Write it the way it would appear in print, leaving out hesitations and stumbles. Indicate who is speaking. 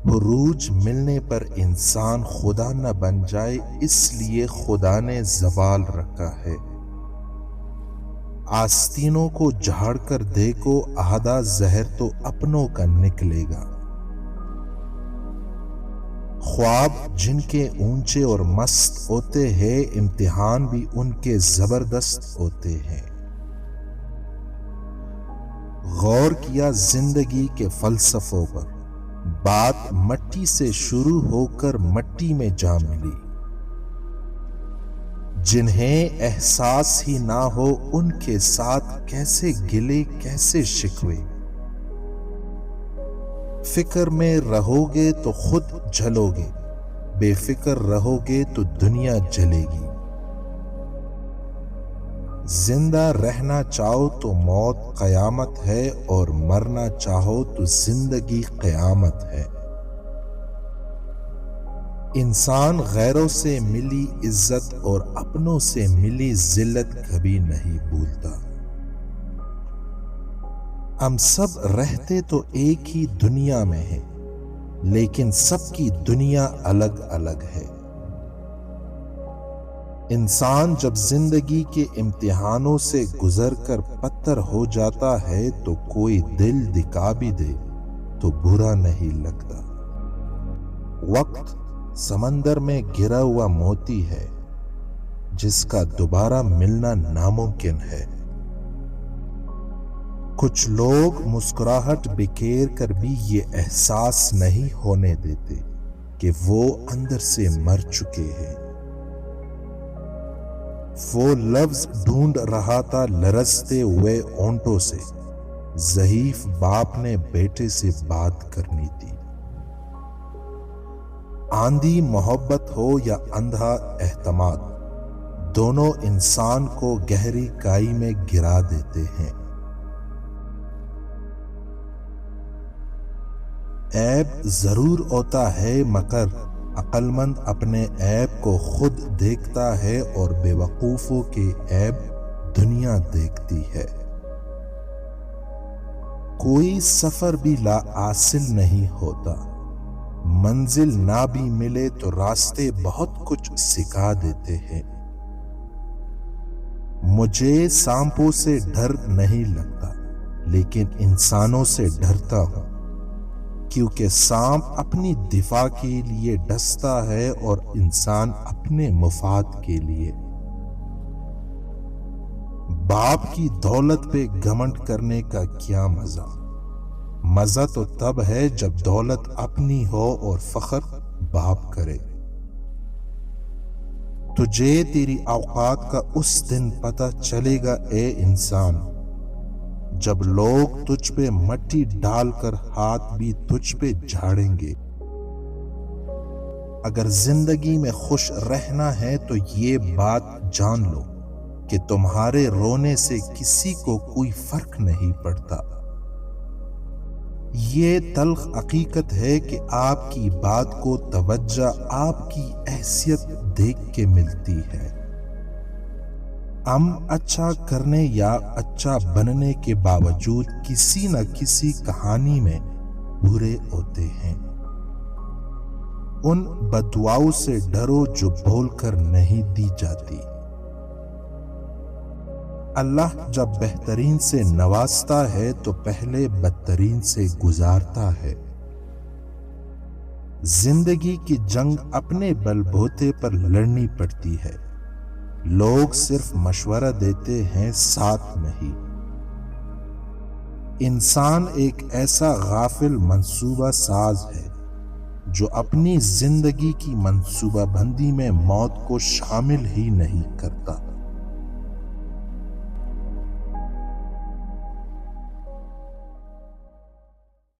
Speaker 1: عروج ملنے پر انسان خدا نہ بن جائے، اس لیے خدا نے زوال رکھا ہے۔ آستینوں کو جھاڑ کر دیکھو، آدھا زہر تو اپنوں کا نکلے گا۔ خواب جن کے اونچے اور مست ہوتے ہیں، امتحان بھی ان کے زبردست ہوتے ہیں۔ غور کیا زندگی کے فلسفوں پر، بات مٹی سے شروع ہو کر مٹی میں جا ملی۔ جنہیں احساس ہی نہ ہو ان کے ساتھ کیسے گلے کیسے شکوے۔ فکر میں رہو گے تو خود جلو گے، بے فکر رہو گے تو دنیا جلے گی۔ زندہ رہنا چاہو تو موت قیامت ہے، اور مرنا چاہو تو زندگی قیامت ہے۔ انسان غیروں سے ملی عزت اور اپنوں سے ملی ذلت کبھی نہیں بھولتا۔ ہم سب رہتے تو ایک ہی دنیا میں ہیں، لیکن سب کی دنیا الگ الگ ہے۔ انسان جب زندگی کے امتحانوں سے گزر کر پتھر ہو جاتا ہے تو کوئی دل دکھا بھی دے تو برا نہیں لگتا۔ وقت سمندر میں گرا ہوا موتی ہے، جس کا دوبارہ ملنا ناممکن ہے۔ کچھ لوگ مسکراہٹ بکھیر کر بھی یہ احساس نہیں ہونے دیتے کہ وہ اندر سے مر چکے ہیں۔ وہ لفظ ڈھونڈ رہا تھا لرزتے ہوئے ہونٹوں سے، ضعیف باپ نے بیٹے سے بات کرنی تھی۔ آندھی محبت ہو یا اندھا اعتماد، دونوں انسان کو گہری کائی میں گرا دیتے ہیں۔ عیب ضرور ہوتا ہے، مگر عقل مند اپنے عیب کو خود دیکھتا ہے اور بے وقوفوں کے عیب دنیا دیکھتی ہے۔ کوئی سفر بھی لا حاصل نہیں ہوتا، منزل نہ بھی ملے تو راستے بہت کچھ سکھا دیتے ہیں۔ مجھے سانپوں سے ڈر نہیں لگتا، لیکن انسانوں سے ڈرتا ہوں، کیونکہ سانپ اپنی دفاع کے لیے ڈستا ہے اور انسان اپنے مفاد کے لیے۔ باپ کی دولت پہ گھمنڈ کرنے کا کیا مزہ؟ مزہ تو تب ہے جب دولت اپنی ہو اور فخر باپ کرے۔ تجھے تیری اوقات کا اس دن پتہ چلے گا اے انسان، جب لوگ تجھ پہ مٹی ڈال کر ہاتھ بھی تجھ پہ جھاڑیں گے۔ اگر زندگی میں خوش رہنا ہے تو یہ بات جان لو کہ تمہارے رونے سے کسی کو کوئی فرق نہیں پڑتا۔ یہ تلخ حقیقت ہے کہ آپ کی بات کو توجہ آپ کی حیثیت دیکھ کے ملتی ہے۔ ہم اچھا کرنے یا اچھا بننے کے باوجود کسی نہ کسی کہانی میں برے ہوتے ہیں۔ ان بددعاؤں سے ڈرو جو بول کر نہیں دی جاتی۔ اللہ جب بہترین سے نوازتا ہے تو پہلے بدترین سے گزارتا ہے۔ زندگی کی جنگ اپنے بل بوتے پر لڑنی پڑتی ہے۔ لوگ صرف مشورہ دیتے ہیں، ساتھ نہیں۔ انسان ایک ایسا غافل منصوبہ ساز ہے جو اپنی زندگی کی منصوبہ بندی میں موت کو شامل ہی نہیں کرتا۔